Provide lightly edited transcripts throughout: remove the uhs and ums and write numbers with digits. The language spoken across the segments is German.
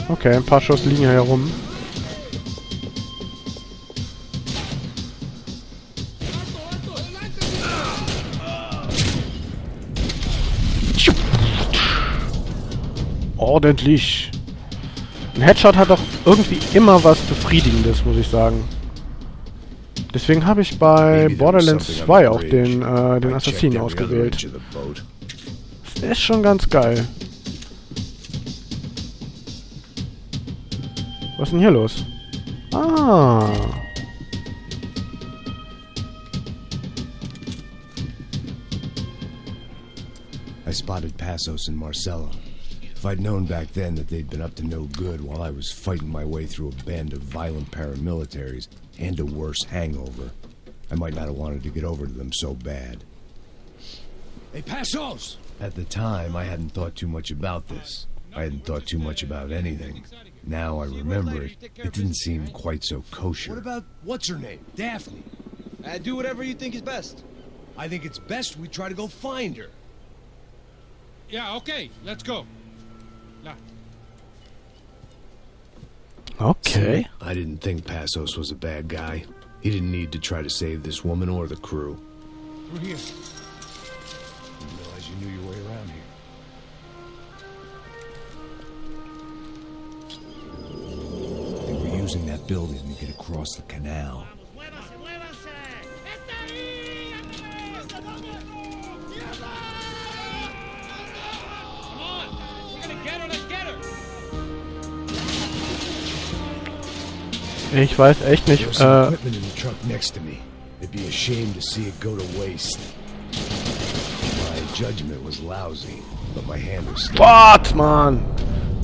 Okay, ein paar Schuss liegen hier herum. Ordentlich. Ein Headshot hat doch irgendwie immer was Befriedigendes, muss ich sagen. Deswegen habe ich bei Borderlands 2 auch den Assassinen ausgewählt. Das ist schon ganz geil. Was ist denn hier los? Ah. I spotted Passos and Marcella. If I'd known back then that they'd been up to no good while I was fighting my way through a band of violent paramilitaries and a worse hangover, I might not have wanted to get over to them so bad. Hey, Passos! At the time, I hadn't thought too much about this. I hadn't thought too much about anything. Now I remember it, it didn't seem quite so kosher. What about, what's her name? Daphne? Do whatever you think is best. I think it's best we try to go find her. Yeah, okay, let's go. Okay. I didn't think Passos was a bad guy. He didn't need to try to save this woman or the crew. We're here. Didn't realize you knew your way around here. They were using that building to get across the canal. Ich weiß echt nicht, There's some equipment in the truck next to me. It'd be a shame to see it go to waste. My judgment was lousy, but my hand was steady. What, Mann!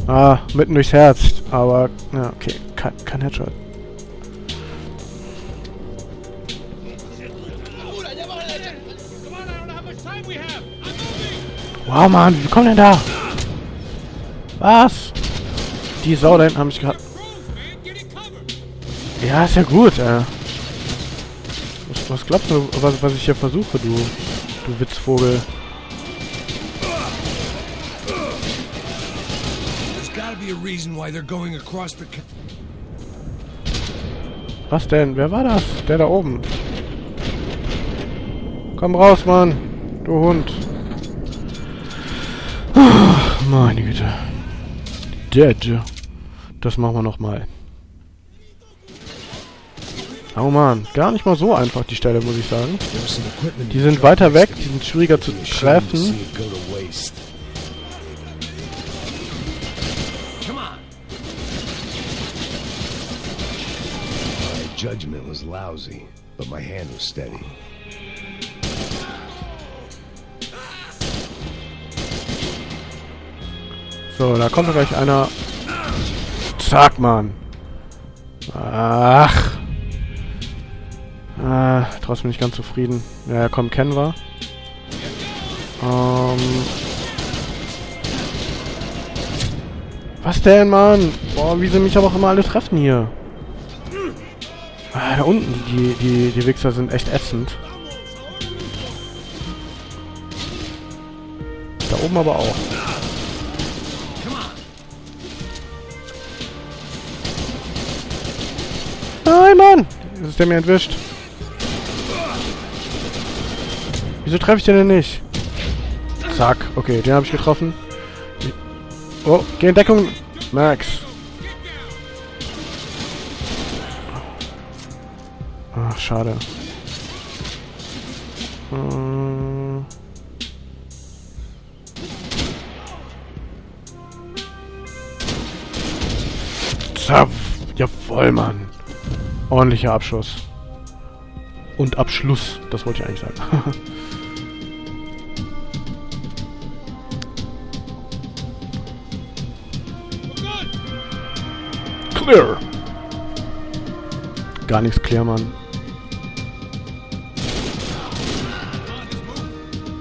Ah, mitten durchs Herz. Aber, ja, okay. Kein Headshot. Wow, Mann, wie kommt denn da? Was? Die Sau da hinten haben mich gehabt. Ja, ist ja gut, Was glaubst du, was ich hier versuche, du Witzvogel? Was denn? Wer war das? Der da oben. Komm raus, Mann. Du Hund. Ach, meine Güte. Dead. Das machen wir nochmal. Oh man, gar nicht mal so einfach die Stelle, muss ich sagen. Die sind weiter weg, die sind schwieriger zu treffen. Judgment was lousy, but my hand was steady. So, da kommt doch gleich einer. Zack, Mann. Ach. Trotzdem nicht ganz zufrieden. Ja, komm, kennen wir. Was denn, Mann? Boah, wie sie mich aber auch immer alle treffen hier. Da unten, die Wichser sind echt ätzend. Da oben aber auch. Nein, Mann! Jetzt ist der mir entwischt. Wieso treffe ich den denn nicht? Zack. Okay, den habe ich getroffen. Oh, geh in Deckung. Max. Ach, schade. Zaff. Jawohl, Mann. Ordentlicher Abschuss. Und Abschluss. Das wollte ich eigentlich sagen. Clear. Gar nichts clear, Mann.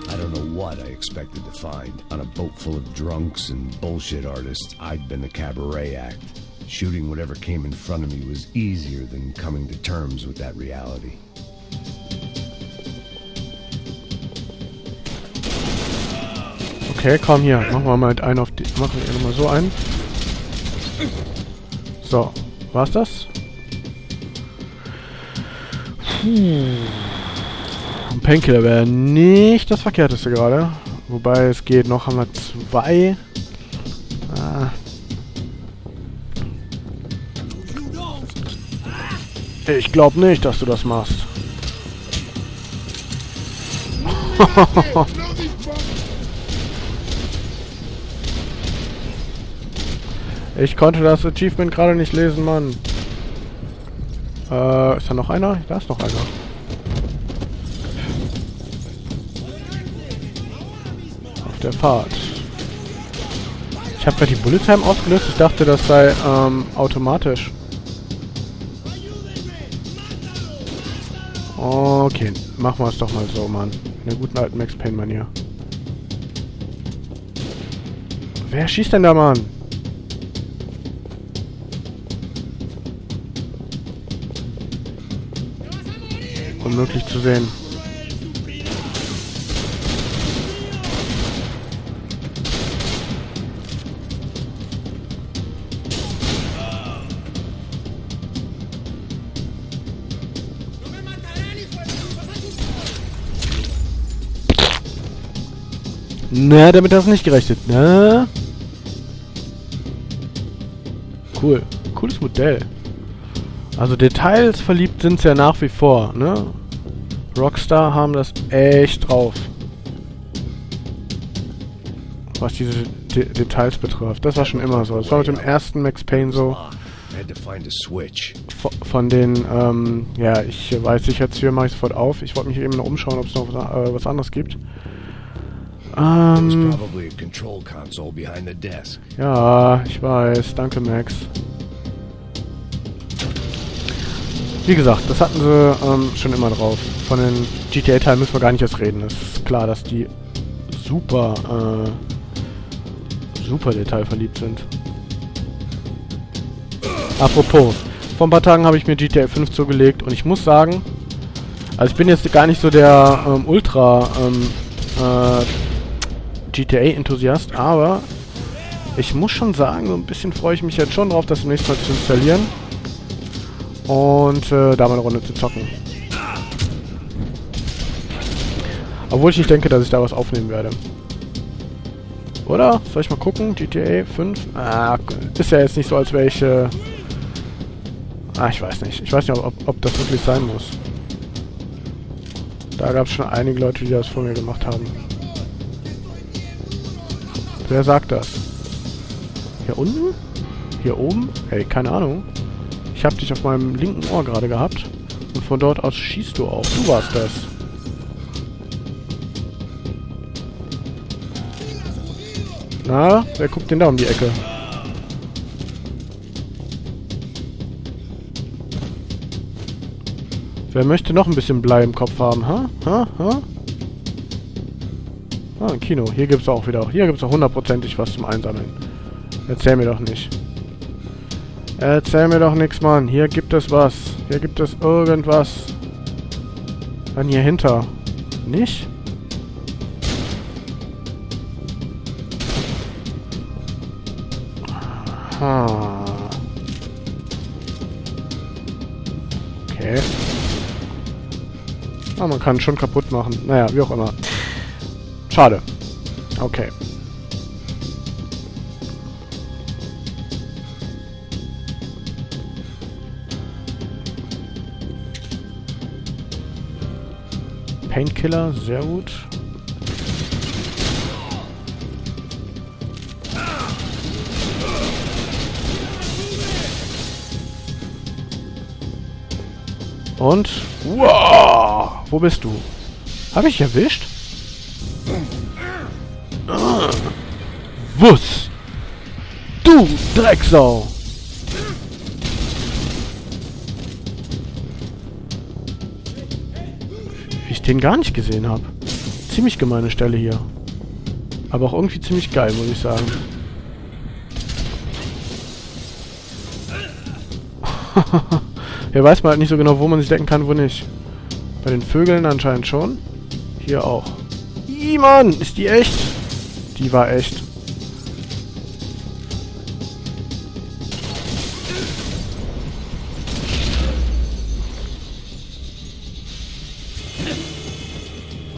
I don't know what I expected to find. On a boat full of drunks and bullshit artists, I'd been the cabaret act. Shooting whatever came in front of me was easier than coming to terms with that reality. Okay, komm hier. Machen wir mal einen auf die. Machen wir nochmal so einen. So, war's das? Ein Painkiller wäre nicht das Verkehrteste gerade. Wobei es geht, noch haben wir 2. Ich glaube nicht, dass du das machst. Ich konnte das Achievement gerade nicht lesen, Mann. Ist da noch einer? Da ist noch einer. Auf der Fahrt. Ich habe gerade die Bullet Time ausgelöst. Ich dachte, das sei automatisch. Okay, machen wir es doch mal so, Mann. In der guten alten Max Payne-Manier. Wer schießt denn da, Mann? Unmöglich zu sehen. Na, damit hast du nicht gerechnet, ne? Cool. Cooles Modell. Also Details verliebt sind es ja nach wie vor, ne? Rockstar haben das echt drauf. Was diese Details betrifft. Das war schon immer so. Das war mit dem ersten Max Payne so. Von den, ja, ich weiß, ich jetzt hier mache ich sofort auf. Ich wollte mich eben noch umschauen, ob es noch was anderes gibt. Ja, ich weiß. Danke, Max. Wie gesagt, das hatten sie schon immer drauf. Von den GTA-Teilen müssen wir gar nicht erst reden. Es ist klar, dass die super detailverliebt sind. Apropos, vor ein paar Tagen habe ich mir GTA 5 zugelegt und ich muss sagen, also ich bin jetzt gar nicht so der Ultra GTA-Enthusiast, aber ich muss schon sagen, so ein bisschen freue ich mich jetzt schon drauf, das nächste Mal zu installieren und da mal eine Runde zu zocken. Obwohl ich nicht denke, dass ich da was aufnehmen werde. Oder? Soll ich mal gucken? GTA 5? Ist ja jetzt nicht so, als wäre ich... ich weiß nicht. Ich weiß nicht, ob das wirklich sein muss. Da gab es schon einige Leute, die das vor mir gemacht haben. Wer sagt das? Hier unten? Hier oben? Hey, keine Ahnung. Ich habe dich auf meinem linken Ohr gerade gehabt. Und von dort aus schießt du auch. Du warst das. Na, wer guckt denn da um die Ecke? Wer möchte noch ein bisschen Blei im Kopf haben, ha? Ein Kino. Hier gibt's auch wieder. Hier gibt's auch hundertprozentig was zum Einsammeln. Erzähl mir doch nicht. Erzähl mir doch nichts, Mann. Hier gibt es was. Hier gibt es irgendwas. Dann hier hinter. Nicht? Okay. Man kann schon kaputt machen. Naja, wie auch immer. Schade. Okay. Painkiller, sehr gut. Und? Wow! Wo bist du? Hab ich erwischt? Wuss! Du Drecksau! Wie ich den gar nicht gesehen habe. Ziemlich gemeine Stelle hier. Aber auch irgendwie ziemlich geil, muss ich sagen. Hier weiß man halt nicht so genau, wo man sich decken kann, wo nicht. Bei den Vögeln anscheinend schon. Hier auch. Ih, Mann! Ist die echt? Die war echt.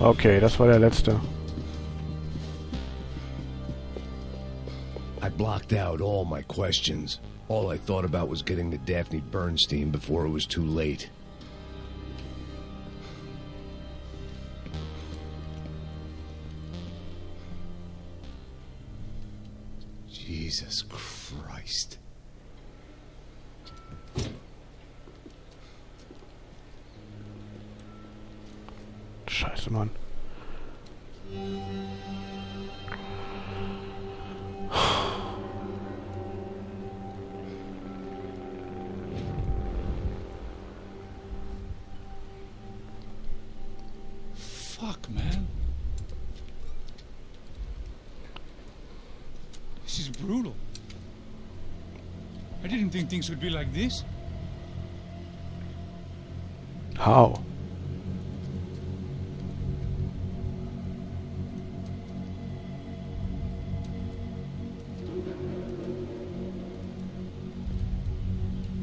Okay, das war der letzte. I blocked out all my questions. All I thought about was getting to Daphne Bernstein before it was too late. Jesus Christ. Scheiße, Mann. Fuck, man. This is brutal. I didn't think things would be like this. How?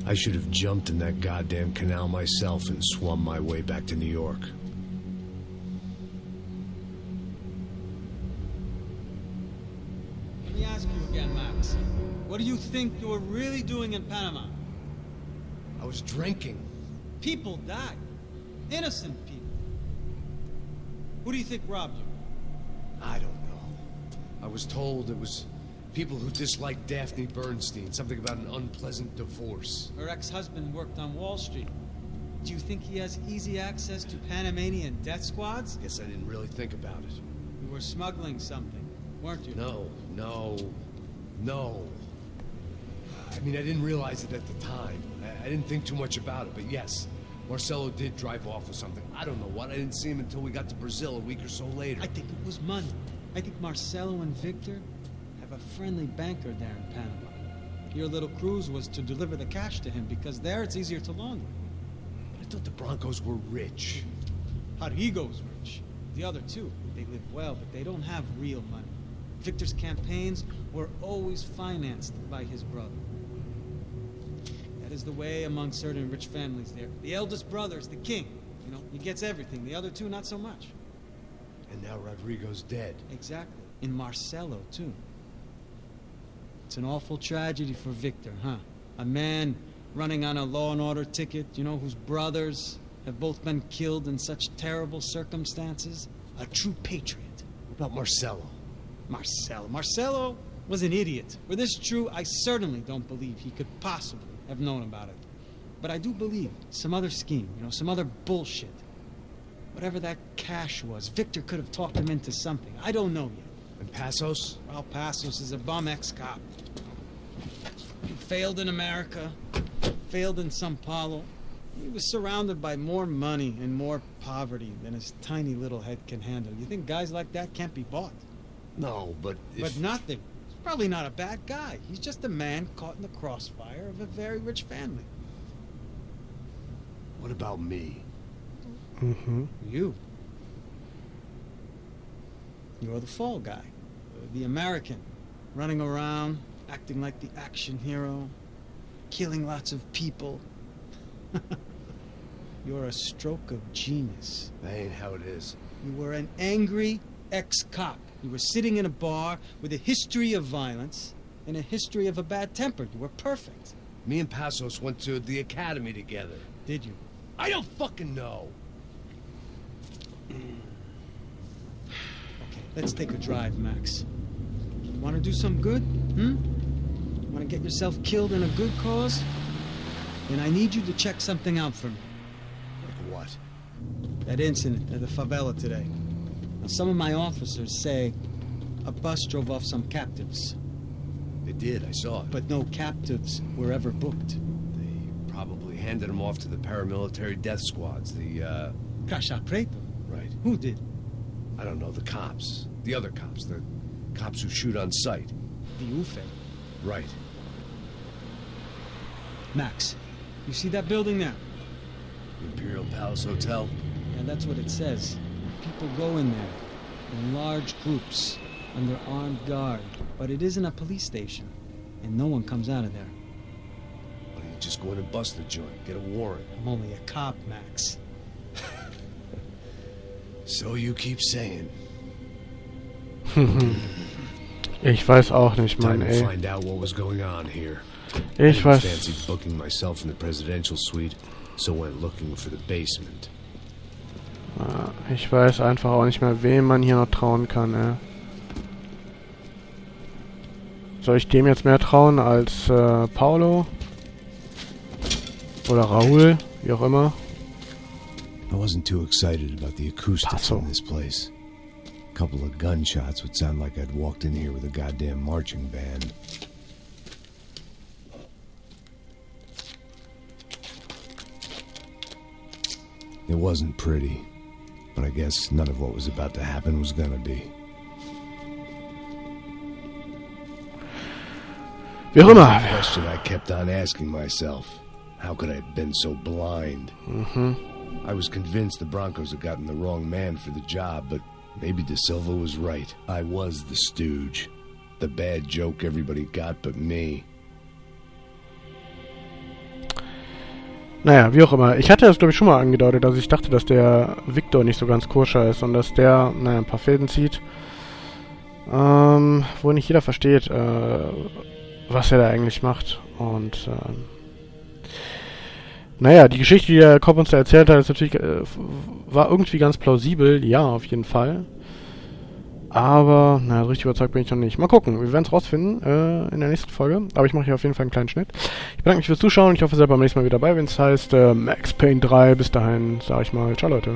I should have jumped in that goddamn canal myself and swum my way back to New York. Let me ask you again, Max. What do you think you were really doing in Panama? I was drinking. People died. Innocent people. Who do you think robbed you? I don't know. I was told it was people who disliked Daphne Bernstein. Something about an unpleasant divorce. Her ex-husband worked on Wall Street. Do you think he has easy access to Panamanian death squads? Guess I didn't really think about it. You were smuggling something, weren't you? No. I mean, I didn't realize it at the time. I didn't think too much about it, but yes, Marcelo did drive off with something. I don't know what. I didn't see him until we got to Brazil a week or so later. I think it was money. I think Marcelo and Victor have a friendly banker there in Panama. Your little cruise was to deliver the cash to him because there it's easier to launder. I thought the Broncos were rich. Rodrigo's rich. The other two, they live well, but they don't have real money. Victor's campaigns were always financed by his brother. That is the way among certain rich families there. The eldest brother is the king. You know, he gets everything. The other two, not so much. And now Rodrigo's dead. Exactly. And Marcelo, too. It's an awful tragedy for Victor, huh? A man running on a law and order ticket, you know, whose brothers have both been killed in such terrible circumstances. A true patriot. What about Marcelo? Marcelo was an idiot. Were this true, I certainly don't believe he could possibly have known about it. But I do believe some other scheme, you know, some other bullshit. Whatever that cash was, Victor could have talked him into something. I don't know yet. And Passos? Well, Passos is a bum ex-cop. He failed in America, failed in Sao Paulo. He was surrounded by more money and more poverty than his tiny little head can handle. You think guys like that can't be bought? No, but But nothing. He's probably not a bad guy. He's just a man caught in the crossfire of a very rich family. What about me? Mhm. You. You're the fall guy. The American. Running around, acting like the action hero. Killing lots of people. You're a stroke of genius. That ain't how it is. You were an angry ex-cop. You were sitting in a bar with a history of violence and a history of a bad temper. You were perfect. Me and Passos went to the academy together. Did you? I don't fucking know. Okay, let's take a drive, Max. You want to do some good? Want to get yourself killed in a good cause? Then I need you to check something out for me. Like what? That incident at the favela today. Now, some of my officers say a bus drove off some captives, They did, I saw it. but no captives were ever booked. They probably handed them off to the paramilitary death squads, the, Caixa Preta? Right. Who did? I don't know, the cops. The other cops, the cops who shoot on sight. The UFE. Right. Max, you see that building there? Imperial Palace Hotel? Yeah, that's what it says. People go in there in large groups under armed guard. But it isn't a police station, and no one comes out of there. Why don't you just go in and bust the joint, get a warrant? I'm only a cop, Max. So you keep saying. Ich weiß auch nicht, Time Mann, to ey. find out what was going on here. Ich I weiß... fancied booking myself in the presidential suite, so went looking for the basement. Ich weiß einfach auch nicht mehr, wem man hier noch trauen kann, ey. Soll ich dem jetzt mehr trauen als Paolo? Oder Raúl? Wie auch immer. I wasn't too excited about the acoustics Paso. in this place. A couple of gunshots would sound like I'd walked in here with a goddamn marching band. It wasn't pretty, but I guess none of what was about to happen was gonna be. Wie auch immer. The question I kept on asking myself, how could I have been so blind? I was convinced the Broncos had gotten the wrong man for the job, but maybe De Silva was right. I was the stooge. The bad joke everybody got but me. Naja, wie auch immer. Ich hatte das, glaube ich, schon mal angedeutet, dass ich dachte, dass der Victor nicht so ganz koscher ist und dass der, naja, ein paar Fäden zieht. Wo nicht jeder versteht, was er da eigentlich macht. Und, naja, die Geschichte, die der Cop uns da erzählt hat, ist natürlich, war irgendwie ganz plausibel. Ja, auf jeden Fall. Aber, naja, so richtig überzeugt bin ich noch nicht. Mal gucken, wir werden es rausfinden in der nächsten Folge. Aber ich mache hier auf jeden Fall einen kleinen Schnitt. Ich bedanke mich fürs Zuschauen und ich hoffe, ihr seid beim nächsten Mal wieder dabei, wenn es heißt Max Payne 3. Bis dahin sage ich mal, ciao Leute.